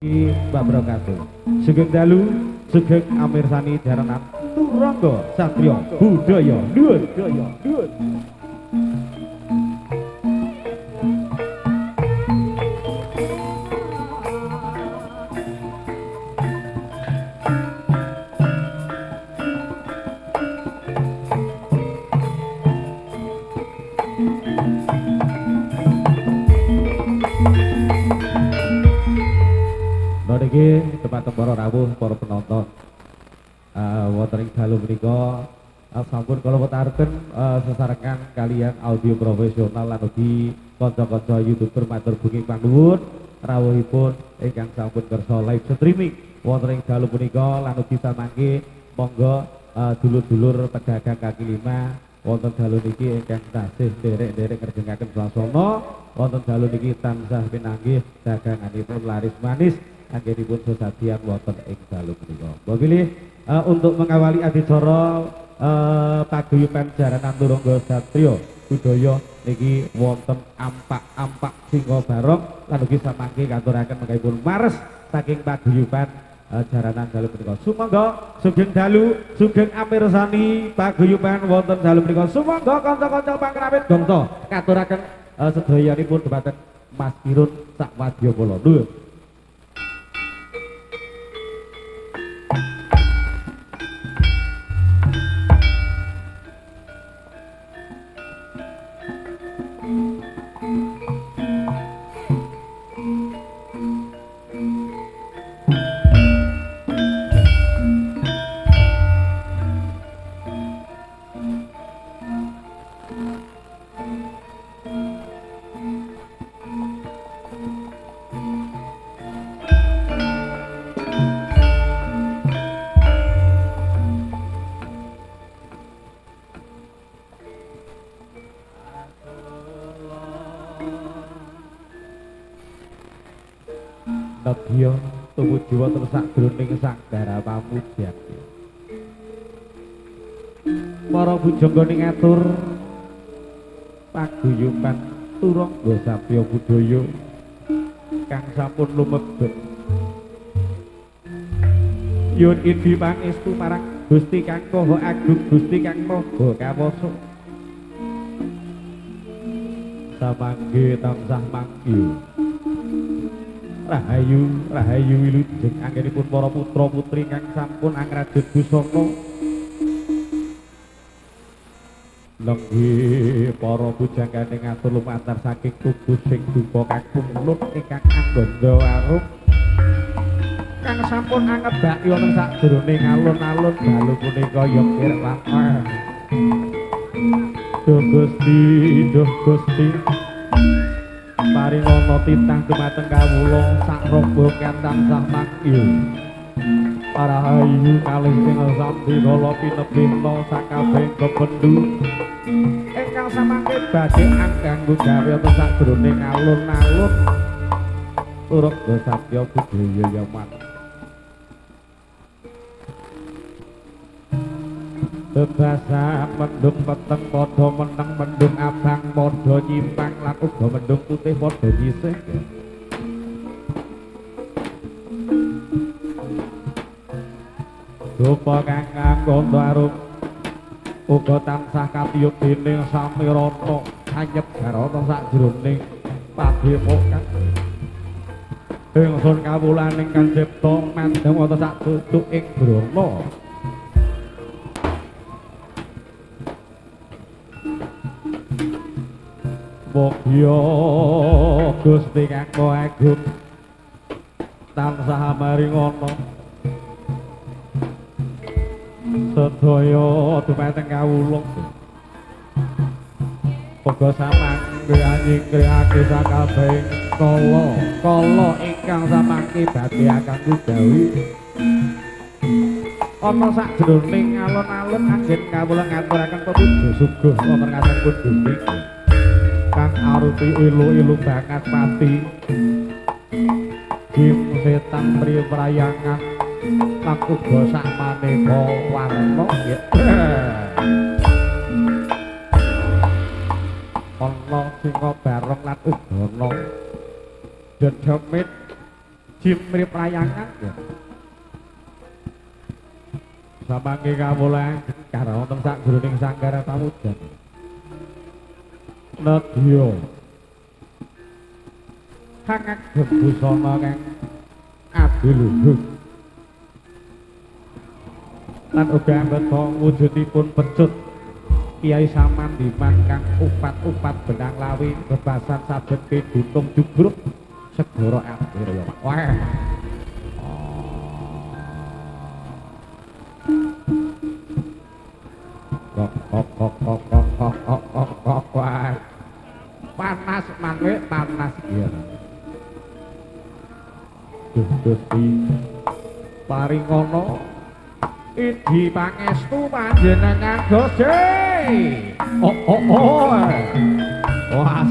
Mbak Brokatu Sugeng Dalu Sugeng Amirsani Jaranan Turangga Satrio Budaya Dhuwur niki tepat para rawuh para penonton wonten ing dalu menika sampun kula wetahaken sesarengan kalian audio profesional lan ugi kanca-kanca YouTuber matur benging panuwun rawuhipun ingkang sampun kersa live streaming wonten ing dalu menika lan ugi samangke monggo dulur-dulur pedagang kaki lima wonten dalu niki ingkang tasih derek-derek ngrejengaken swasana wonten dalu niki tansah pinanggih daganganipun laris manis anggenipun sesadian wonten ing dalu menika. Mbok pilih untuk mengawali adicara paguyuban Jaranan Turangga Satrio Budaya niki wonten ampak-ampak Singo Barong lan ugi samangke katuraken mengkaipun mares saking paguyuban Jaranan dalu menika. Sumangga sugeng dalu sugeng amirsani paguyuban wonten dalu menika. Sumangga kanca-kanca pangrawit gongso katuraken sedayanipun dhumateng Mas Kirun Sakwadyabala. Nuwun. Nadya tumuju wonten sakjroning sanggara pamujan. Para bujangga ngatur paguyuban Turangga Satrio Budaya kang sampun lumebet. Yun idi pangestu marang Gusti Kang Maha Agung, Gusti Kang Maha Kawasa. Samangke tansah mangke Rahayu, rahayu wilujeng anggenipun para putra putri kang sampun angrajet busana. Lenggih para bujanggane ngatur lumantar saking tubuh sing duka kakung lut ingkang angganda warung kang sampun angebaki wonten sakjroning alun-alun dalu punika ya kirek lampah. Duh Gusti paringono titah dumateng kawula sak rombongan tansah mangil. Rahayu kalih sing sami kala pinebihna sakabehing kependu ingkang samangke badhe angganggu gawe wonten sakjroning alun-alun Turangga Satrio Budaya Yaman. Bebasa mendung peteng padha meneng, mendung abang padha nyimpang lan uga mendung putih padha nyisih. Rupa kang kanggo arum uga tansah katiyuk dening samirana anyep garana sakjroning padepokan. Ingsun kawulan ingkang cipta mandheng wonten sak tutuk ing brana. Mogya Gusti Kang Maha Agung tansah maringana sedaya dumateng kawula. Uga samangke nyingkrihake sakabehing kala ingkang samangke badhe kanggo gawe ana sakjroning alun-alun anggen kawula ngaturaken pepuja sugih wonten ngatenipun Gusti kang arupi ilu-ilu banget pati Kim setan priprayangan lan uga sak maneka warna ana singa bareng lan uga ana dedemit jim mirip layangan ya. Samangke kawula karo wonten sakjroning sanggara pamujan. Nadya kang agem busana kang adiluhur lan uga ambeta wujudipun pecut Kiai Samandiman kang upat-upat benang lawi bebasan saged pidutung jugruk segara akhir ya Pak. Wah. Kok panas manwe panas ya. Gusti paringono idi pangestu panjenengan Gusti. Was. Wah. Was.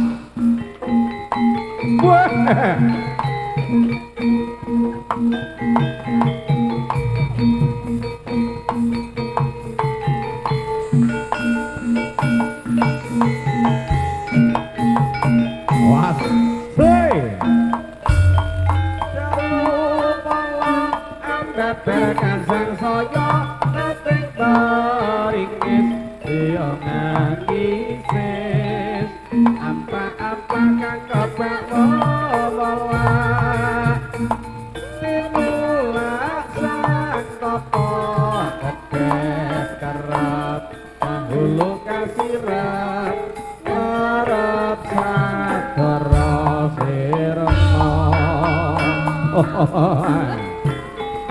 Berkan sang saya neting baringis iya nangisis apa-apa kang kebak wawa timulak sang topo kekes kerap dahulu kasirat kerap sadara sirna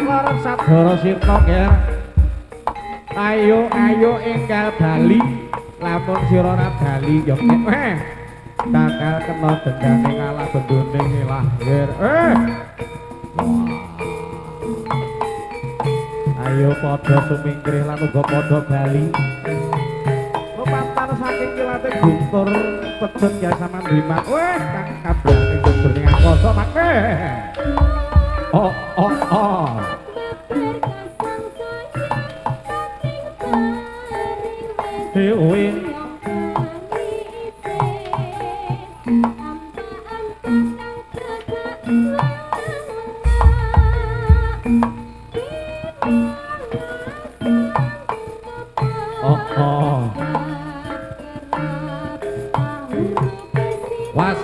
Larang sadara sirna ger ayo enggal bali lamun sira ora bali yo bakal kena dendane ngalah bendone ngilah ger ayo padha sumingkrih lan uga padha bali lumantar saking kilate guntur pecut Kiai Samandiman kang kabrane jroning angkasa Pak Oh. Dewi Was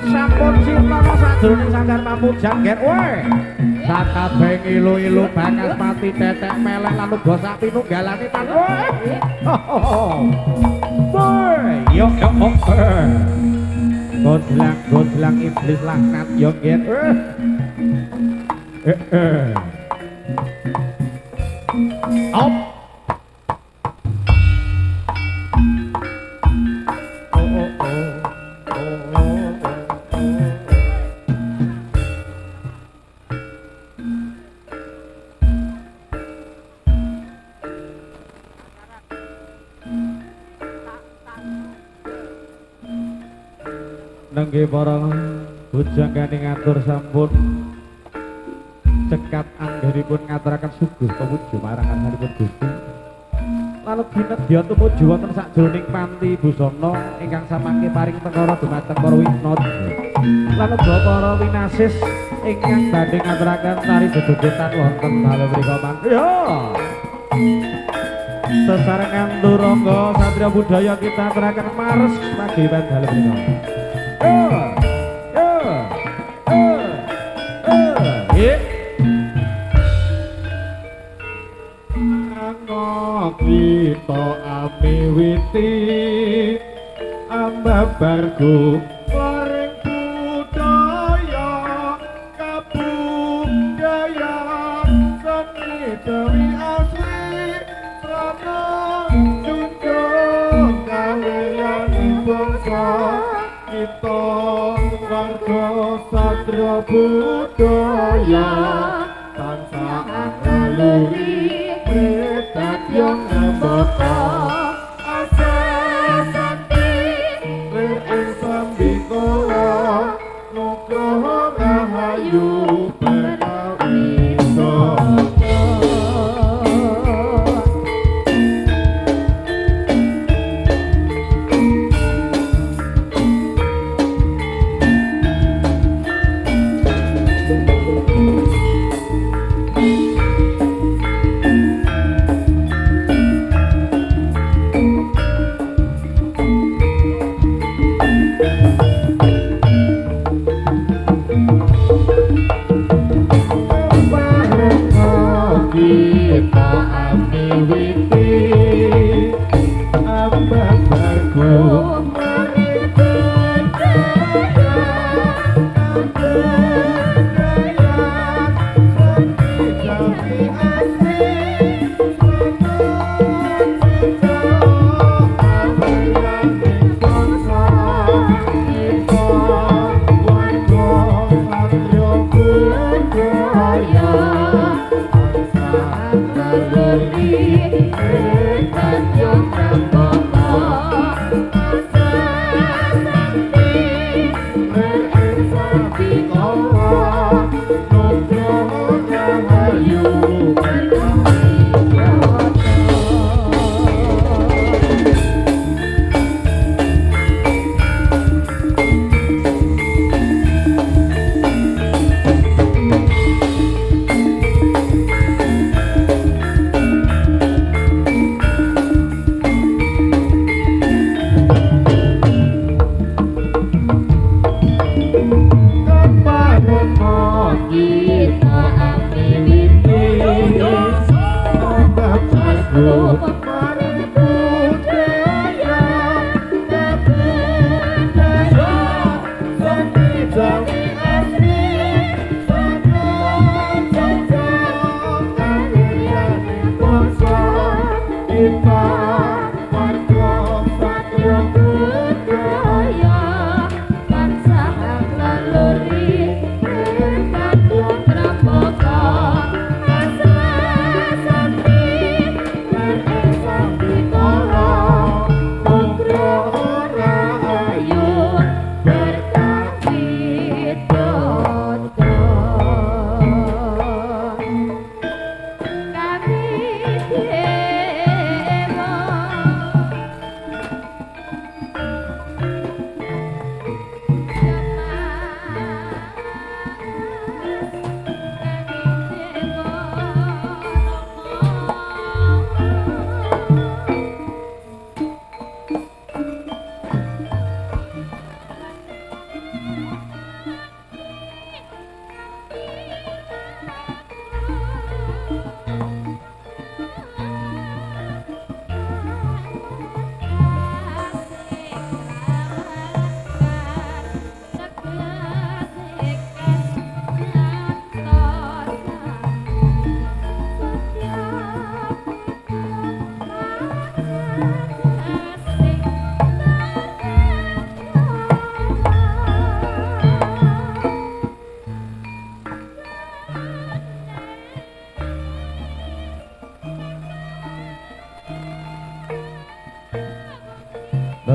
Sampun sirna sadurunge sanggar pamujan ger sakabeh ilu-ilu banget pati tetek melek lan uga sak pinunggalane tan yo godlang iblis laknat yo ger op nangge para bujangane ngatur sampun cekat anggenipun ngaturaken suguh pamuju marang arsanipun Gusti lalu ginedya tumuju wonten sakjroning panti busana ingkang samangke paring perkara dumateng para winodya lan uga para winasis ingkang badhe ngaturaken tari dedetan wonten dalu mriku mangya sesarengan durangga satria budaya kita aturaken mares pagewan dalu mriku kita amiwiti ambabarku paring budaya kabudayan seni dewi asli serana junjung kaliyan bangsa kita warga satria budaya tansah ngaluri yang nambata asasanti ring sambikola nugroho rahayu penawi kita ambil witi ambas aku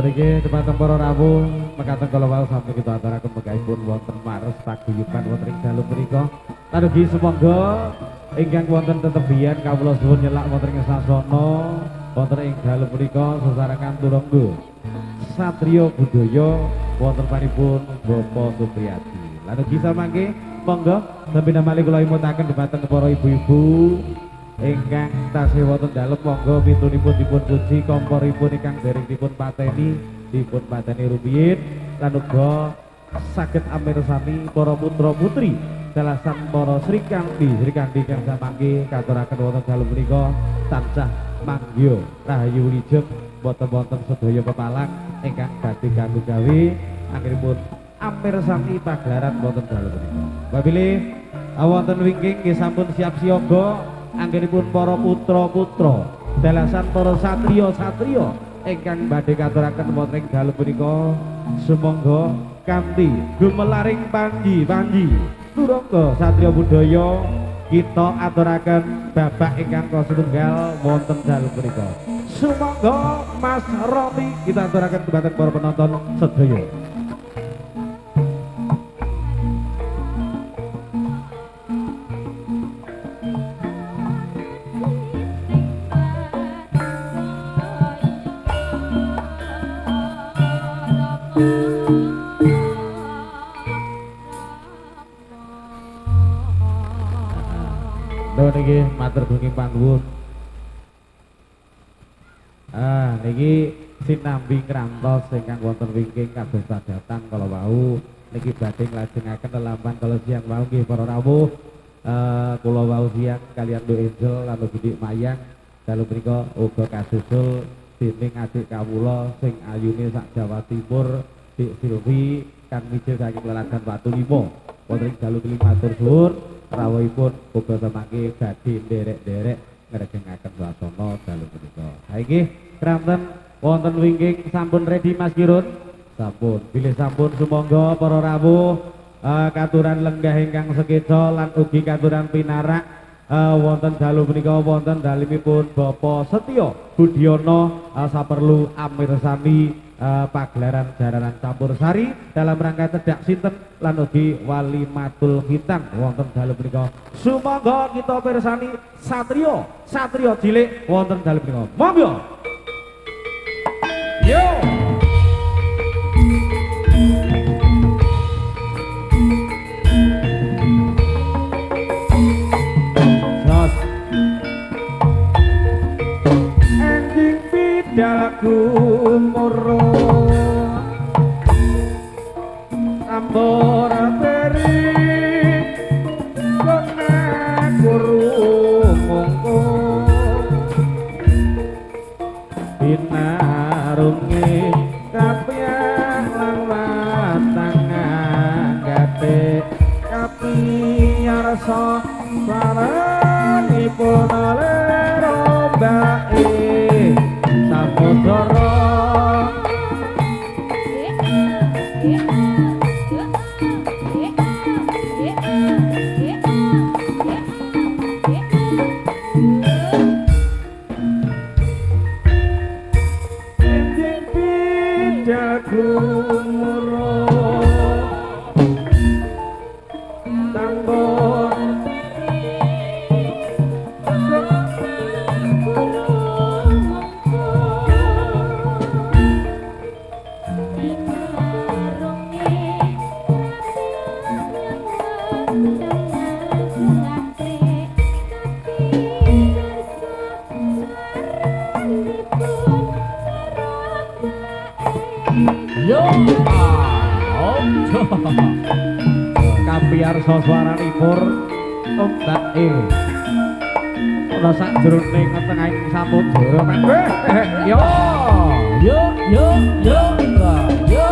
Niki teman-teman para rawuh mekaten kala wau sami kita aturaken megahipun wonten mares paguyuban wonten ing dalu menika. Lan ugi sumangga ingkang wonten tetebian kawula suwun nyelak wonten ing sasana wonten ing dalu menika sesarengan turangga satriya budaya wonten paripun Bapak Supriyadi. Lan ugi samangke monggo sampeyan namali kula imutaken dhumateng para ibu-ibu ingkang tasih wonten dalem monggo pintunipun dipun kunci komporipun ingkang dereng dipun pateni rumiyin lan uga saged amirsani para putra putri dalasan para Sri Kandi kang samangke katuraken wonten dalem menika tansah manggya rahayu wijeng boten wonten sedaya pepalang ingkang badhe kanggo gawe anggenipun amirsani pagelaran wonten dalem menika. Babile wonten wingking nggih sampun siap siaga anggenipun para putra-putra dalasan para satriya-satriya ingkang badhe katuraken wonten ing dalem punika sumangga kanthi gumelaring panji turangga satriya budaya kita aturaken babak ingkang kasetunggal wonten dalem punika. Sumangga Mas Romi kita aturaken dhumateng para penonton sedaya. Niki matur nuwun panuwun. Niki sinambi ngrantos ingkang wonten wingking kados padatan kala wau niki badhe nglajengaken lelampahan kala siang wau nggih para rawuh kula wau siang kalian Do Angel lan Bidik Mayang dalu menika uga kasusul dening adik kawula sing ayune sak Jawa Timur Dik Silvi kang mijil saking Lelagan Watu Limo wonten ing dalu matur suwun rawuhipun uga semangke badhe nderek-nderek ngregengaken swasana dalu menika. Saiki kranten wonten wingking sampun ready Mas Kirun? Sampun. Bilih sampun sumangga para rawuh katuran lenggah ingkang sekeca lan ugi katuran pinarak wonten dalu menika wonten dalimipun Bapak Setyo Budiono saperlu amirsani pagelaran jaranan campur sari dalam rangka tedak sinten lan ugi walimatul khitan wonten dalu menika sumangga kita pirsani satriya cilik wonten dalu menika monggo yo Daku moro ambor beri kona guru mongko binarungi kapian lawan tangan gate kapian rasa saranipun lero bae Samudara Jago muro tambor yo kapiar soswaranipur ombake ana sakjroning tengahing samudra yo yo yo yo yo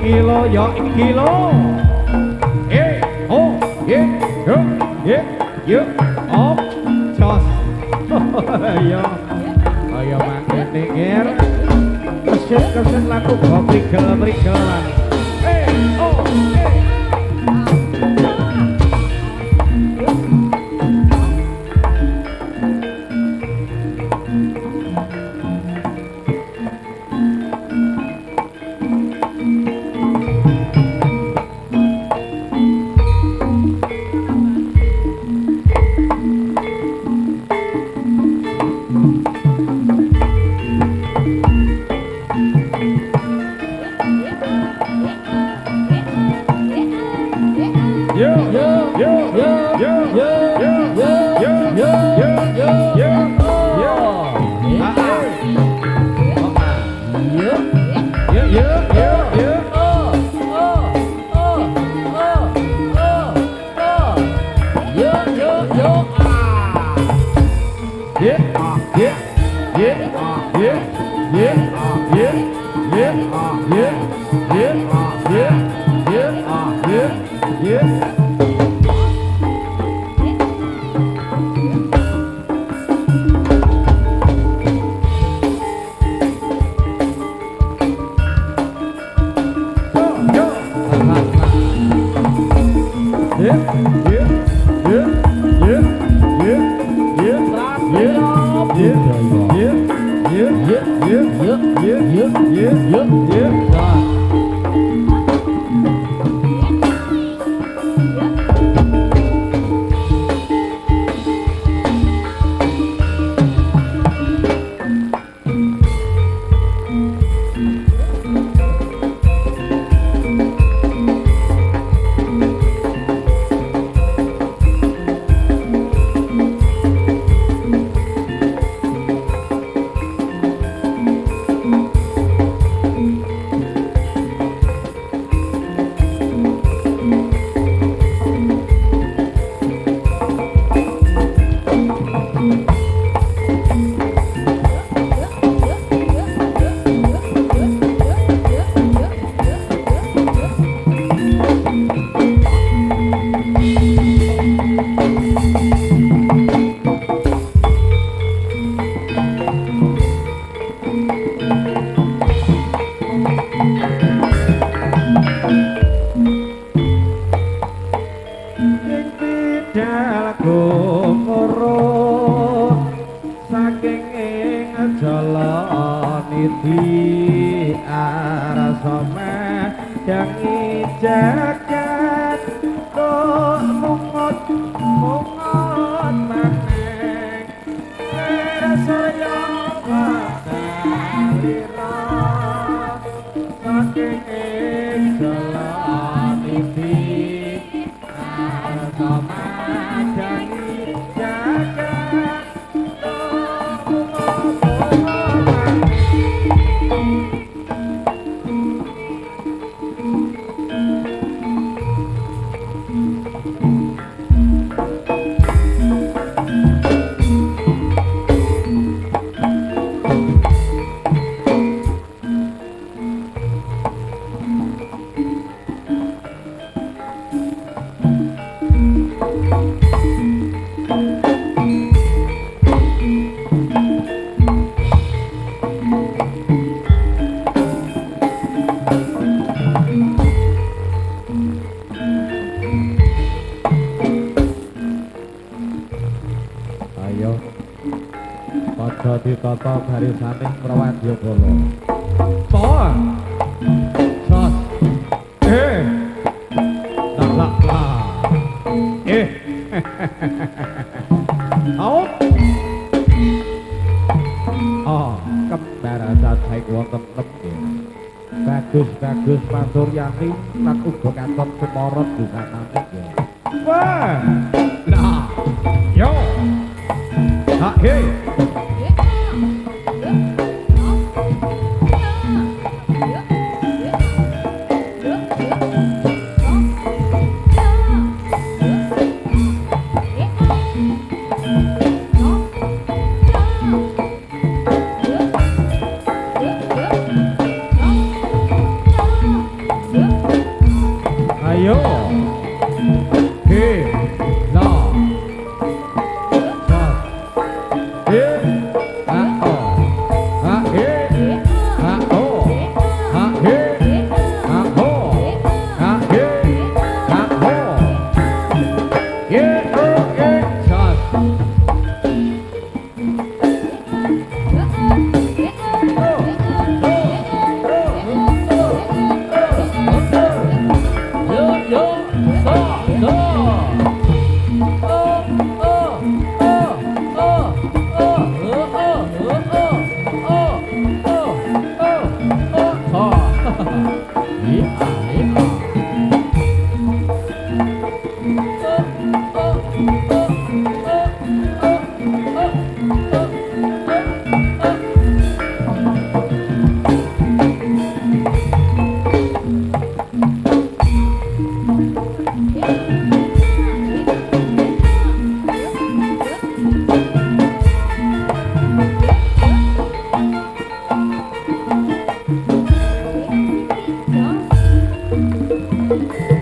iki lo yo iki lo oh yo op jos yo ayo mangkene nger kesel laku brigel-brigelan oh ditata garisane Prawadyabala. Pon. Sos. Tak. Out. Oh, kembar sajaik wonten nggih. Bagus Matur Yani lan uga katon Semorot bukanane nggih. Wah. Nah. Yo. Ha he. Yeah. Ayo. He. No. Sa. He. Ha o. Ha he. Ha o. Ha he. Ha o. Ha he. Ha o. Ye o ye. Sa.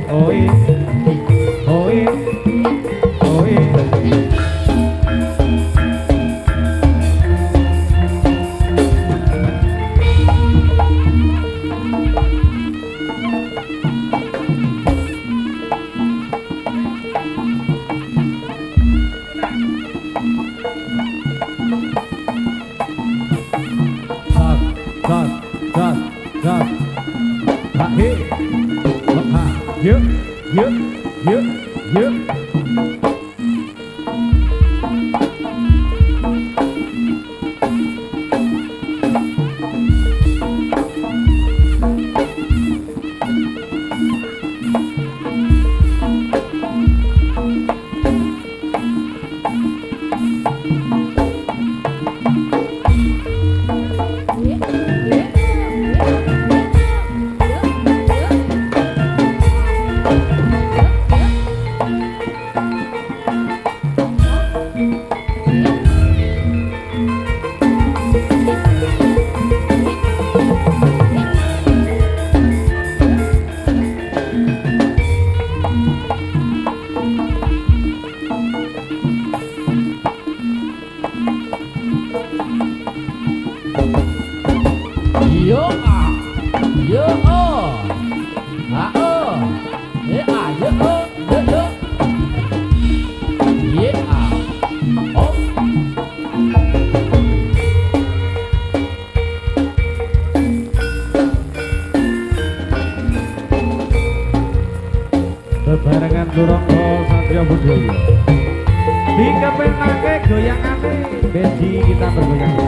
Oi, oi, oi. Sat, sat, sat, sat. Ha, he. Ha, yuk, yuk, yuk, yuk. Yo ah, yo oh, ah oh, ah yo oh, yo yo, yeah ah, oh. Bebarengan Durangga Satria Budaya dikepenake goyangane beji kita bergoyang.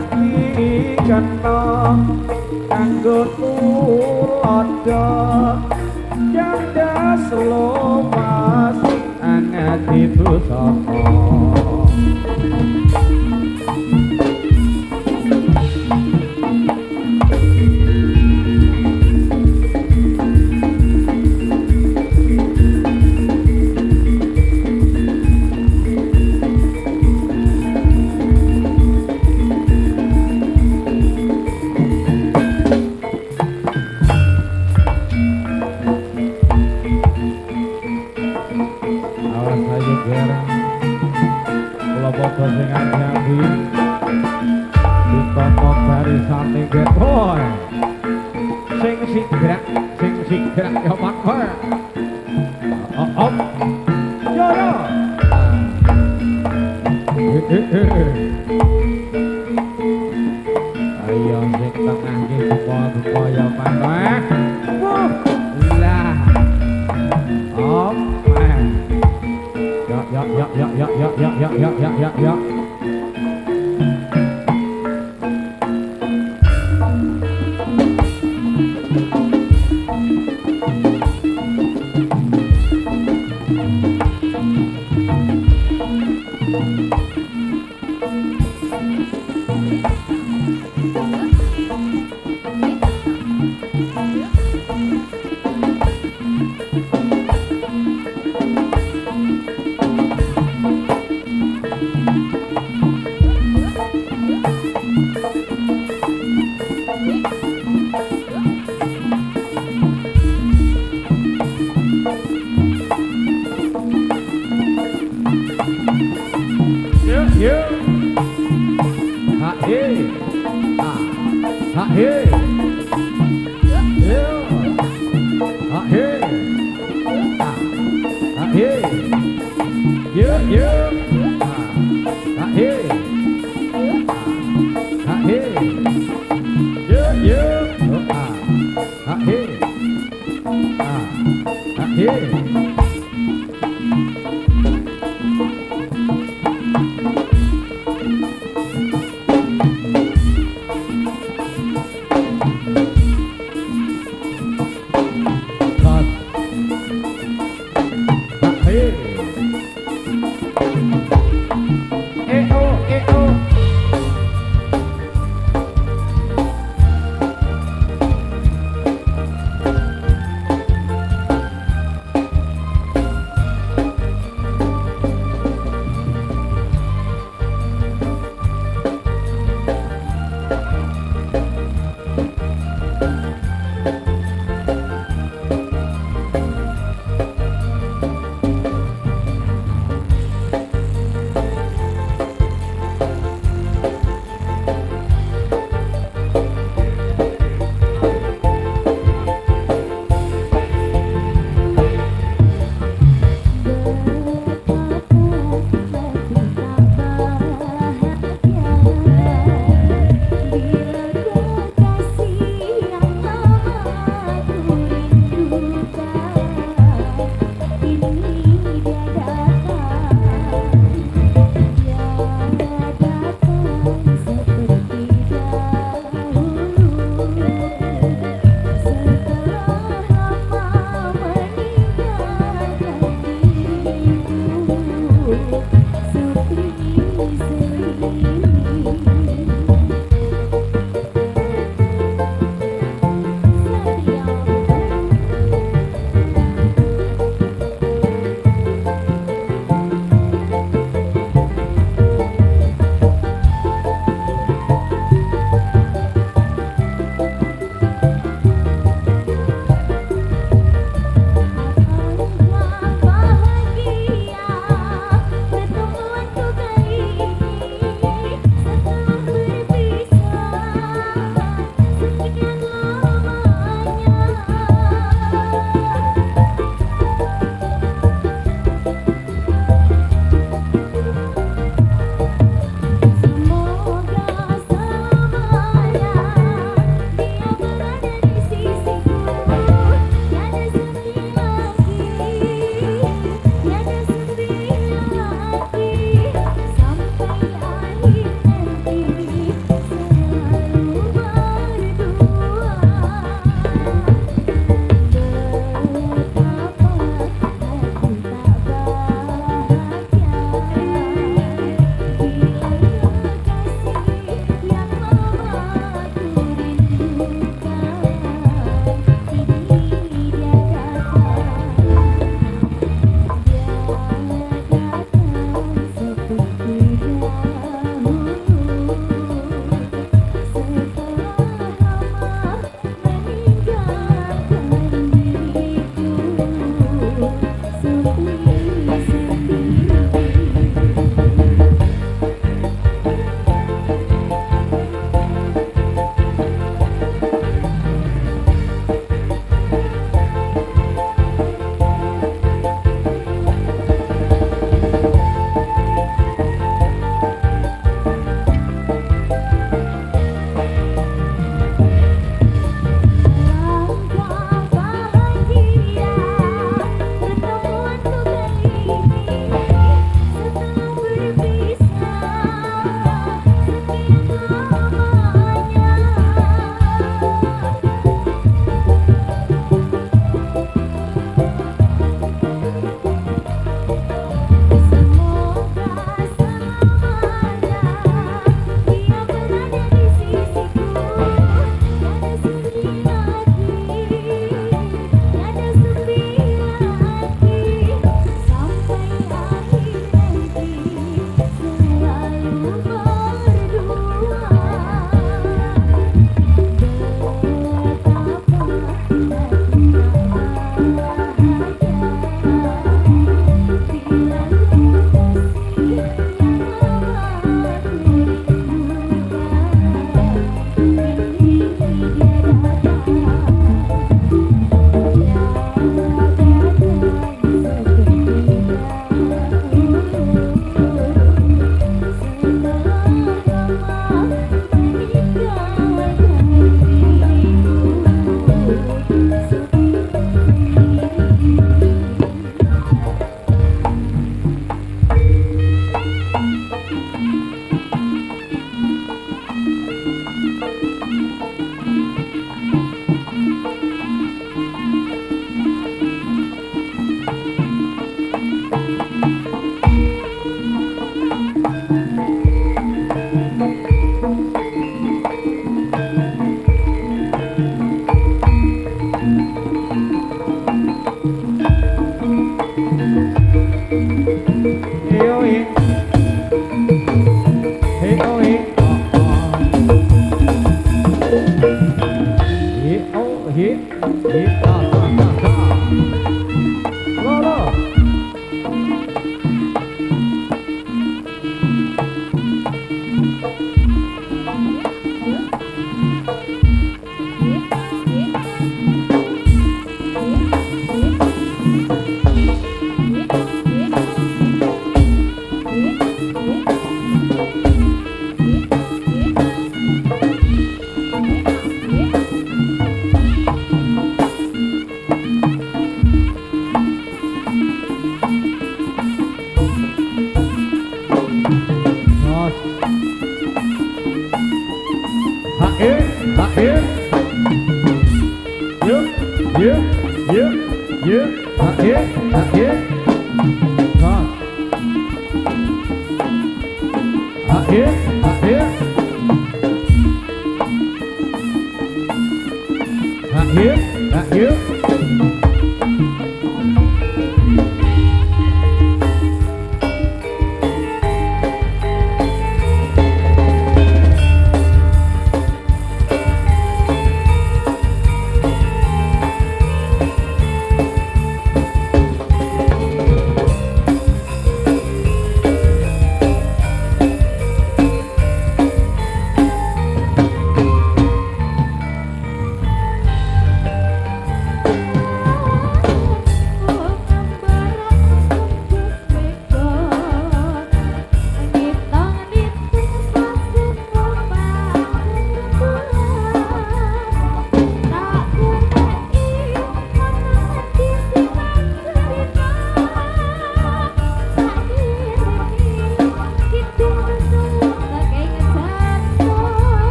ati kena kanggo tulodo janda selomas angati busana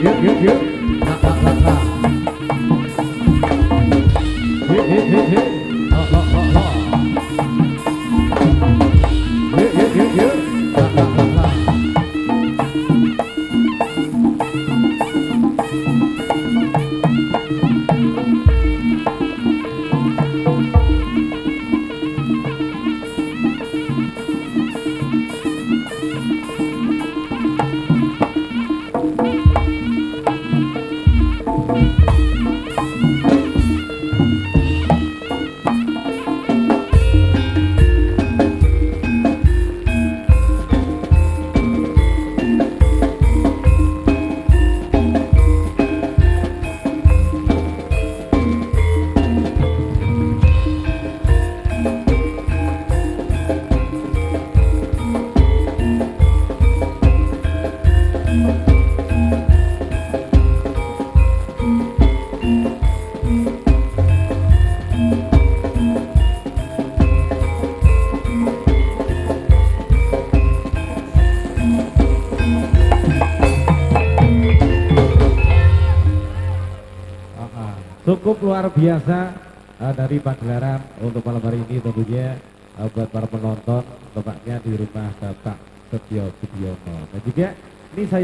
Yuk, yuk, yuk. Nah, nah, nah, nah. cukup luar biasa dari pagelaran untuk malam hari ini tentunya buat para penonton, tepatnya di rumah Bapak Setio Budiono. Dan juga ini saya